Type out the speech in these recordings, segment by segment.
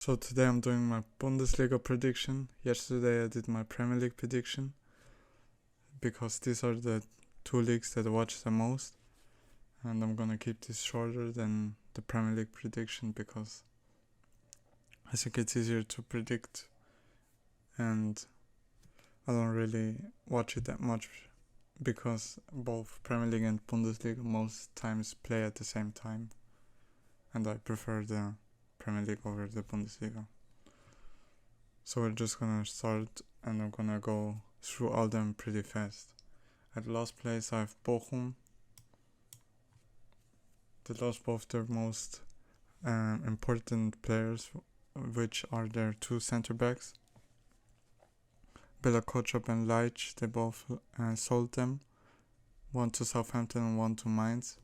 So today I'm doing my Bundesliga prediction. Yesterday I did my Premier League prediction because these are the two leagues that I watch the most, and I'm gonna keep this shorter than the Premier League prediction because I think it's easier to predict and I don't really watch it that much because both Premier League and Bundesliga most times play at the same time, and I prefer the Premier League over the Bundesliga. So we're just gonna start and I'm gonna go through all them pretty fast. At last place I have Bochum. They lost both their most important players, which are their two center backs. Bela Kotschap and Leitch, they both sold them. One to Southampton and one to Mainz.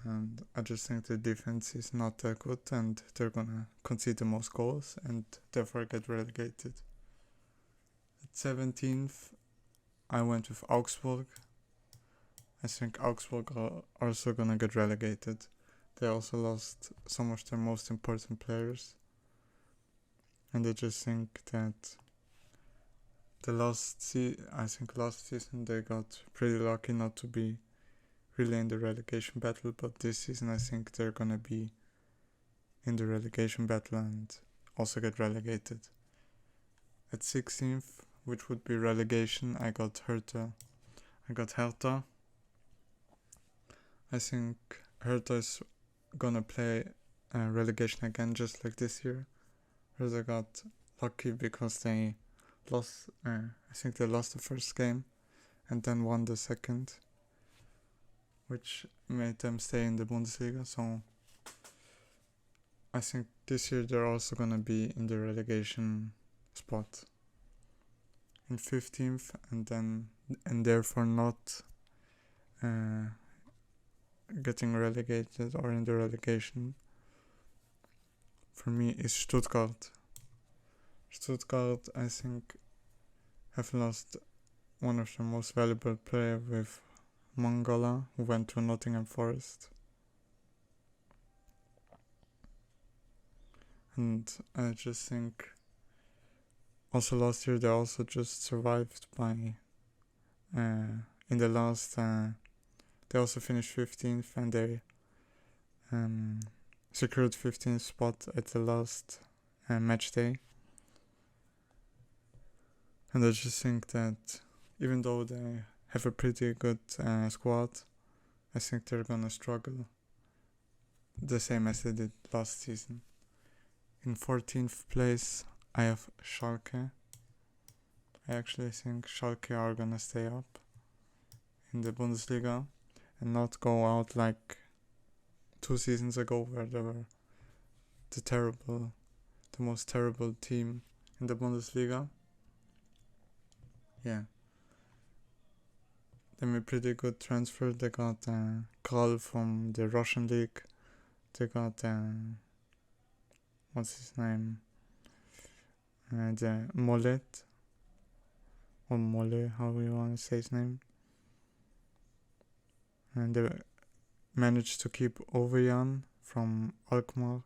And I just think the defense is not that good and they're gonna concede the most goals and therefore get relegated. At 17th, I went with Augsburg. I think Augsburg are also gonna get relegated. They also lost some of their most important players. And I just think that last season they got pretty lucky not to be really in the relegation battle, but this season I think they're gonna be in the relegation battle and also get relegated. At 16th, which would be relegation, I got Hertha. I think Hertha is gonna play relegation again, just like this year. Hertha got lucky because they lost. I think they lost the first game and then won the second, which made them stay in the Bundesliga. So I think this year they're also gonna be in the relegation spot in 15th, and therefore not getting relegated or in the relegation. For me is Stuttgart. Stuttgart, I think, have lost one of their most valuable players with Mangala, who went to Nottingham Forest. And I just think also last year they also just survived by in the last they also finished 15th and they secured 15th spot at the last match day. And I just think that even though they have a pretty good squad, I think they're gonna struggle the same as they did last season. In 14th place, I have Schalke. I actually think Schalke are gonna stay up in the Bundesliga and not go out like 2 seasons ago where they were the most terrible team in the Bundesliga. Yeah. They made pretty good transfer. They got Kral from the Russian league. They got what's his name? The Mollet or Mole, how you want to say his name. And they managed to keep Ovejan from Alkmaar.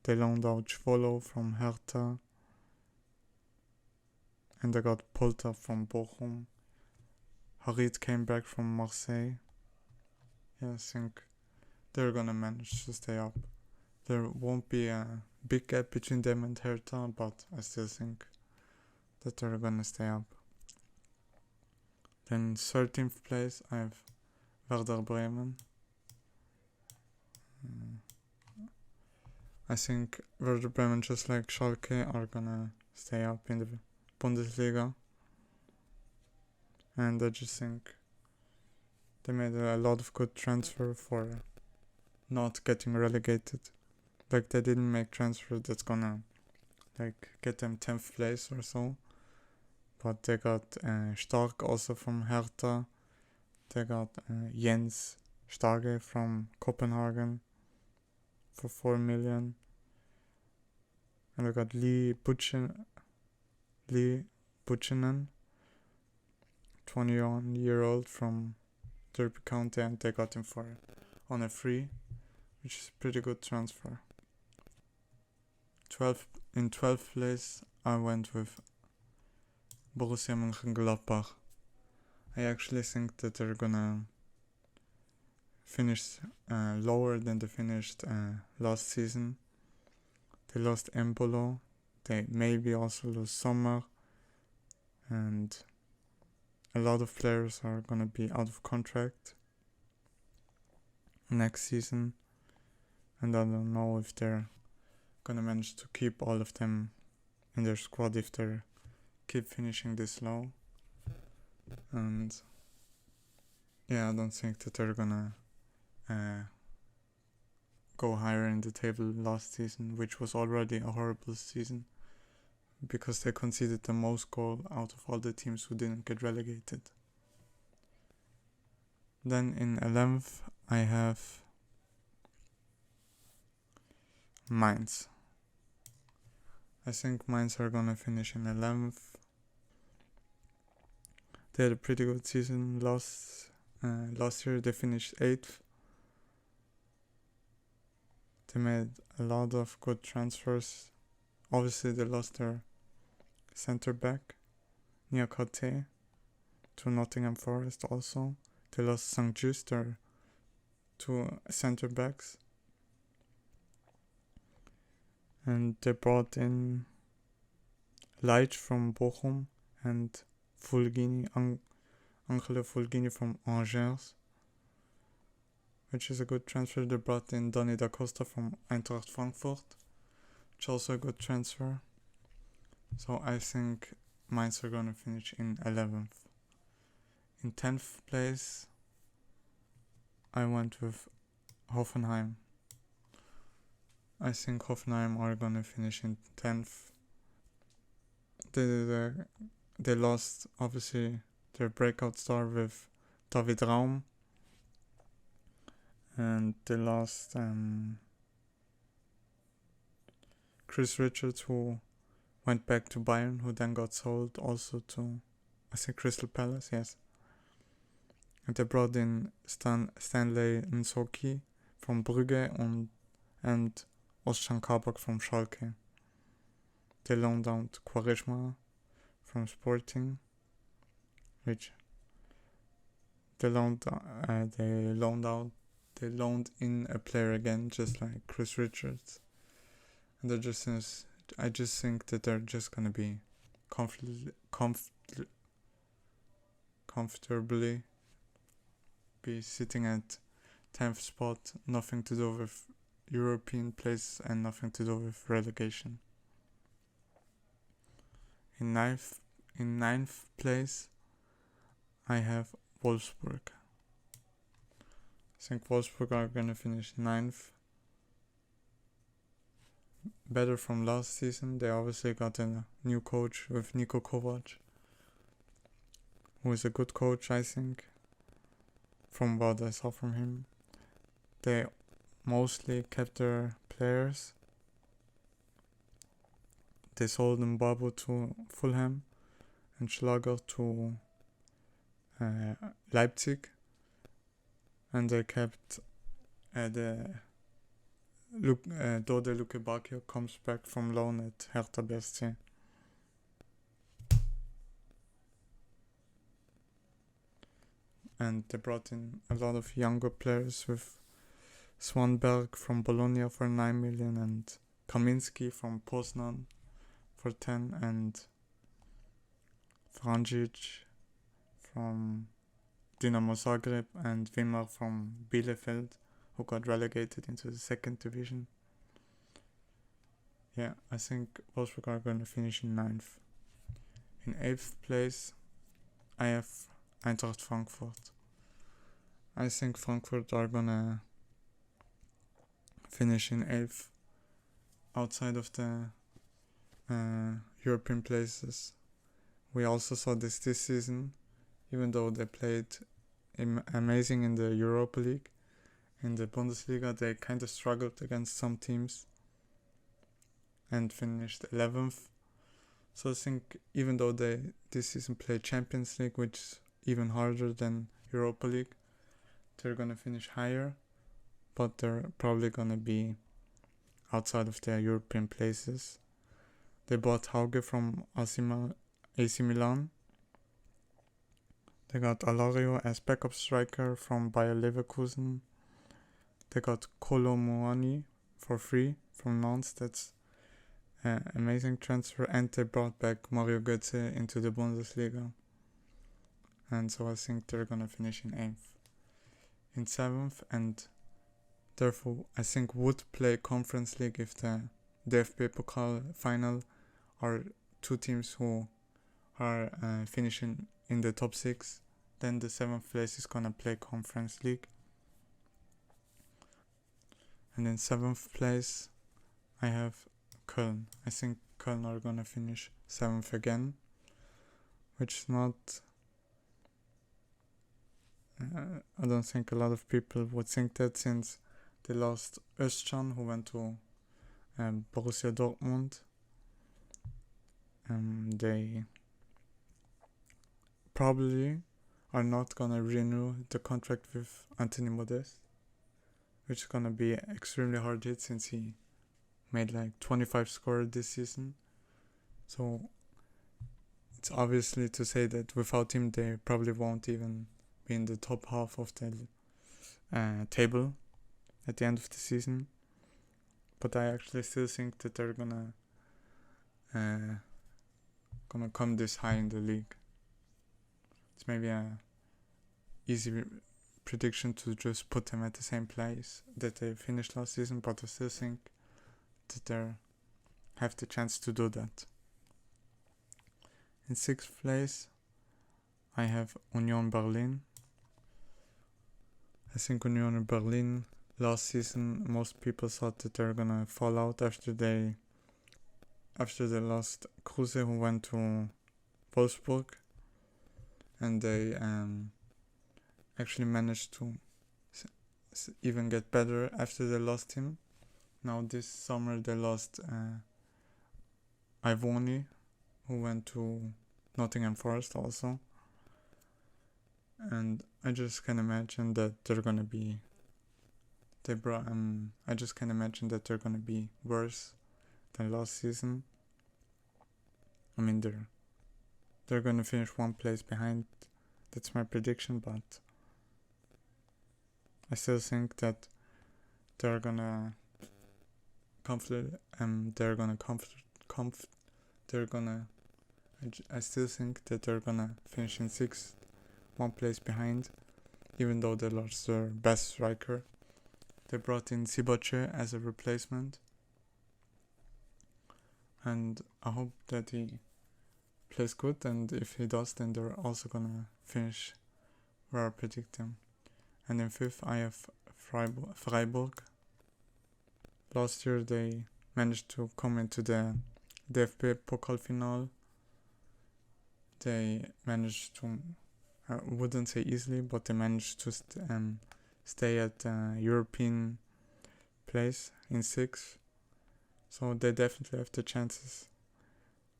They loaned out Schwolo from Hertha. And they got Polter from Bochum. Harit came back from Marseille. Yeah, I think they're gonna manage to stay up. There won't be a big gap between them and Hertha, but I still think that they're gonna stay up. Then 13th place I have Werder Bremen. I think Werder Bremen, just like Schalke, are gonna stay up in the Bundesliga. And I just think they made a lot of good transfer for not getting relegated. Like they didn't make transfer that's gonna like get them 10th place or so. But they got Stark also from Hertha. They got Jens Starke from Copenhagen for 4 million. And they got Lee Butchinen, 21-year-old from Derby County, and they got him on a free, which is a pretty good transfer. In 12th place, I went with Borussia Mönchengladbach. I actually think that they're gonna finish lower than they finished last season. They lost Embolo. They maybe also lose Sommer. And a lot of players are gonna be out of contract next season. And I don't know if they're gonna manage to keep all of them in their squad if they keep finishing this low. And yeah, I don't think that they're gonna go higher in the table last season, which was already a horrible season because they conceded the most goal out of all the teams who didn't get relegated. Then in 11th, I have Mainz. I think Mainz are gonna finish in 11th. They had a pretty good season last year. They finished 8th. They made a lot of good transfers. Obviously, they lost their centre back, Niakate, to Nottingham Forest also. They lost St. Just, their two centre backs. And they brought in Leitch from Bochum and Fulgini, Angelo Fulgini from Angers, which is a good transfer. They brought in Donny da Costa from Eintracht Frankfurt, which is also a good transfer. So I think Mainz are going to finish in 11th. In 10th place, I went with Hoffenheim. I think Hoffenheim are going to finish in 10th. They lost, obviously, their breakout star with David Raum. And they lost Chris Richards, who went back to Bayern, who then got sold also to, I think, Crystal Palace, yes. And they brought in Stanley Nsoki from Brugge and Özcan Kabak from Schalke. They loaned out Quaresma from Sporting, which they loaned in a player again, just like Chris Richards. And I just think that they're just gonna be comfortably be sitting at 10th spot, nothing to do with European place and nothing to do with relegation. In ninth place, I have Wolfsburg. I think Wolfsburg are gonna finish 9th. Better from last season. They obviously got a new coach with Niko Kovac, who is a good coach, I think, from what I saw from him. They mostly kept their players. They sold Mbabu to Fulham and Schlager to Leipzig, and they kept Dode Lukebakio comes back from loan at Hertha BSC. And they brought in a lot of younger players with Swanberg from Bologna for 9 million and Kaminski from Poznan for 10 and Franjic from Dinamo Zagreb and Wimmer from Bielefeld, who got relegated into the 2nd division. Yeah, I think Wolfsburg are going to finish in 9th. In 8th place, I have Eintracht Frankfurt. I think Frankfurt are going to finish in 8th outside of the European places. We also saw this season, even though they played amazing in the Europa League. In the Bundesliga, they kind of struggled against some teams and finished 11th. So I think even though they this season play Champions League, which is even harder than Europa League, they're going to finish higher, but they're probably going to be outside of their European places. They bought Hauge from AC Milan. They got Alario as backup striker from Bayer Leverkusen. They got Kolo Muani for free from Nantes. That's an amazing transfer. And they brought back Mario Götze into the Bundesliga. And so I think they're gonna finish in 8th. In 7th, and therefore I think would play Conference League if the DFB Pokal final are two teams who are finishing in the top 6. Then the 7th place is gonna play Conference League. And in 7th place I have Köln. I think Köln are gonna finish 7th again, which is not... I don't think a lot of people would think that, since they lost Özcan, who went to Borussia Dortmund. They probably are not gonna renew the contract with Anthony Modeste, which is gonna be extremely hard hit since he made like 25 scores this season. So it's obviously to say that without him they probably won't even be in the top half of the table at the end of the season. But I actually still think that they're gonna come this high in the league. It's maybe a easy prediction to just put them at the same place that they finished last season, but I still think that they have the chance to do that. In 6th place I have Union Berlin. I think Union Berlin last season, most people thought that they're gonna fall out after they lost Kruse, who went to Wolfsburg, and they actually managed to even get better after they lost him. Now this summer they lost Ivoni, who went to Nottingham Forest also. And I just can imagine that they're gonna be I just can imagine that they're gonna be worse than last season. I mean they're gonna finish 1 place behind. That's my prediction, but I still think that they're gonna I still think that they're gonna finish in 6th, 1 place behind, even though they lost their best striker. They brought in Sibache as a replacement, and I hope that he plays good, and if he does, then they're also gonna finish where I predict them. And in 5th I have Freiburg. Last year they managed to come into the DFB Pokal final. They managed to, I wouldn't say easily, but they managed to stay at European place in 6th. So they definitely have the chances.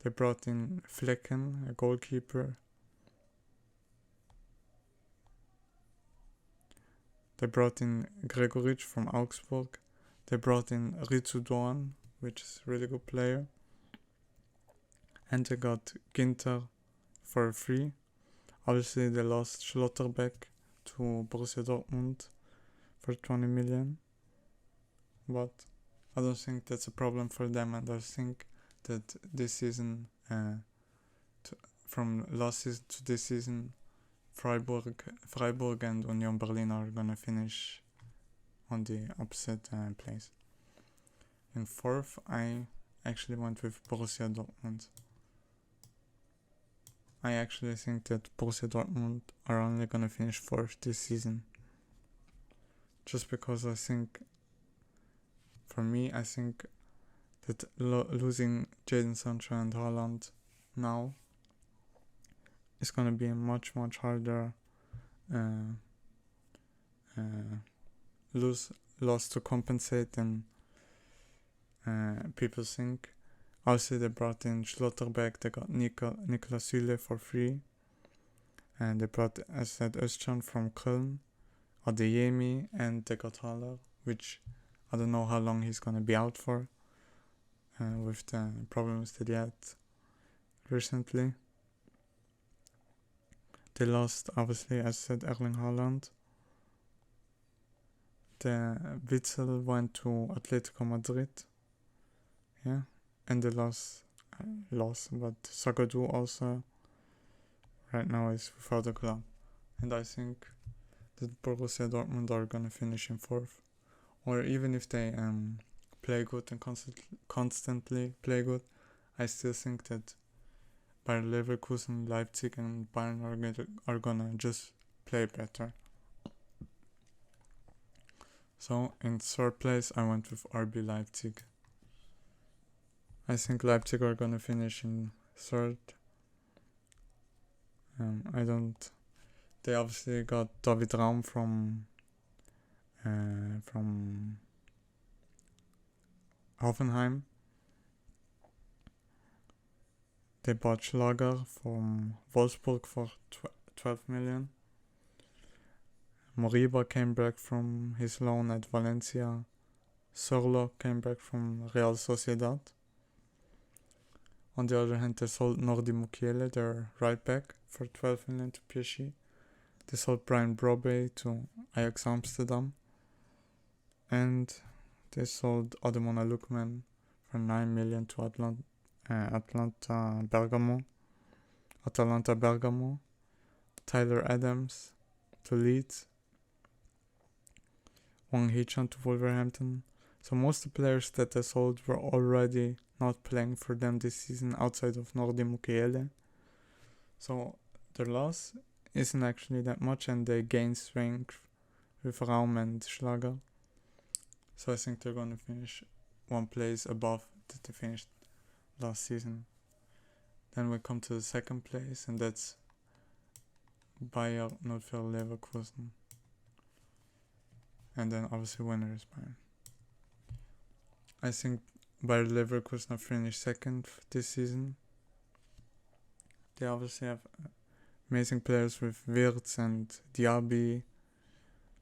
They brought in Flecken, a goalkeeper. They brought in Gregoritsch from Augsburg. They brought in Ritsu Doan, which is a really good player. And they got Ginter for free. Obviously they lost Schlotterbeck to Borussia Dortmund for 20 million. But I don't think that's a problem for them, and I think that this season, from last season to this season, Freiburg and Union Berlin are gonna finish on the opposite place. In 4th, I actually went with Borussia Dortmund. I actually think that Borussia Dortmund are only gonna finish 4th this season. Just because I think that losing Jadon Sancho and Haaland now is gonna be a much harder loss to compensate than people think. Also, they brought in Schlotterbeck. They got Nicolas Süle for free, and they brought, as I said, Özcan from Köln, Adeyemi, and they got Haller, which I don't know how long he's gonna be out for with the problems that he had recently. They lost, obviously, as I said, Erling Haaland. The Witzel went to Atletico Madrid. Yeah, and they lost, but Zagadou also right now is without a club. And I think that Borussia Dortmund are gonna finish in 4th. Or even if they play good and constantly play good, I still think that Bayer Leverkusen, Leipzig and Bayern are gonna just play better. So in 3rd place I went with RB Leipzig. I think Leipzig are gonna finish in 3rd. They obviously got David Raum from Hoffenheim. They bought Schlager from Wolfsburg for 12 million. Moriba came back from his loan at Valencia. Sorlo came back from Real Sociedad. On the other hand, they sold Nordi Mukiele, their right back, for 12 million to PSG. They sold Brian Brobbey to Ajax Amsterdam. And they sold Ademola Lookman for 9 million to Atalanta Bergamo. Tyler Adams to Leeds. Wang Hee-chan to Wolverhampton. So most of the players that they sold were already not playing for them this season outside of Nordi Mukiele. So their loss isn't actually that much, and they gain strength with Raum and Schlager. So I think they're going to finish 1 place above that they finished last season. Then we come to the 2nd place, and that's Bayer Leverkusen. And then obviously winner is Bayern. I think Bayer Leverkusen finished 2nd this season. They obviously have amazing players with Wirtz and Diaby.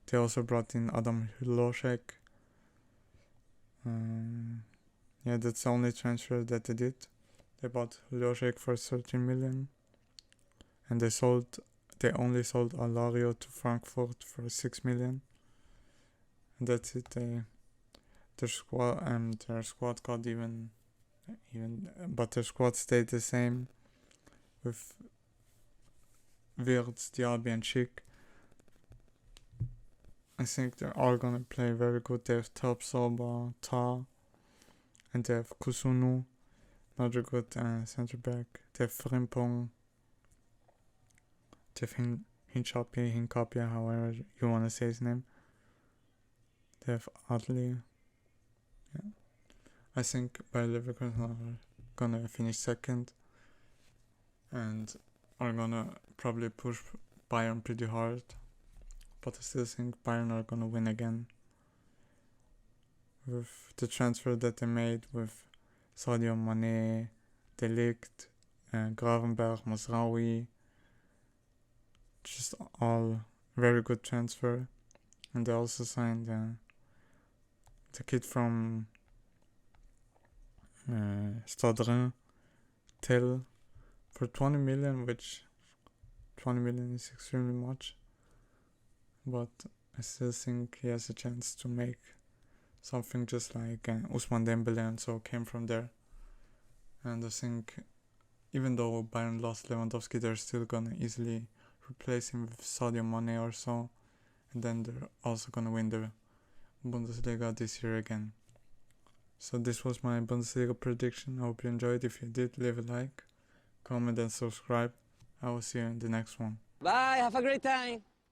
They also brought in Adam Hlošek. That's the only transfer that they did. They bought Hlošek for 13 million. And they only sold Alario to Frankfurt for 6 million. And that's it. Their squad got even, but their squad stayed the same with Wirtz, Diaby and Schick. I think they're all gonna play very good. They have Tapsoba, Ta, and they have Kusunu, another good center back. They have Frimpong. They have Hincapie, however you wanna say his name. They have Adli. Yeah. I think Bayer Leverkusen are gonna finish 2nd and are gonna probably push Bayern pretty hard. But I still think Bayern are gonna win again. With the transfer that they made with Sadio Mane, De Ligt, Gravenberch, Mazraoui. Just all very good transfer. And they also signed the kid from Stade Tel for 20 million, which 20 million is extremely much. But I still think he has a chance to make something just like Ousmane Dembele, and so came from there. And I think even though Bayern lost Lewandowski, they're still gonna easily replace him with Sadio Mane or so. And then they're also gonna win the Bundesliga this year again. So this was my Bundesliga prediction. I hope you enjoyed. If you did, leave a like, comment and subscribe. I will see you in the next one. Bye, have a great time.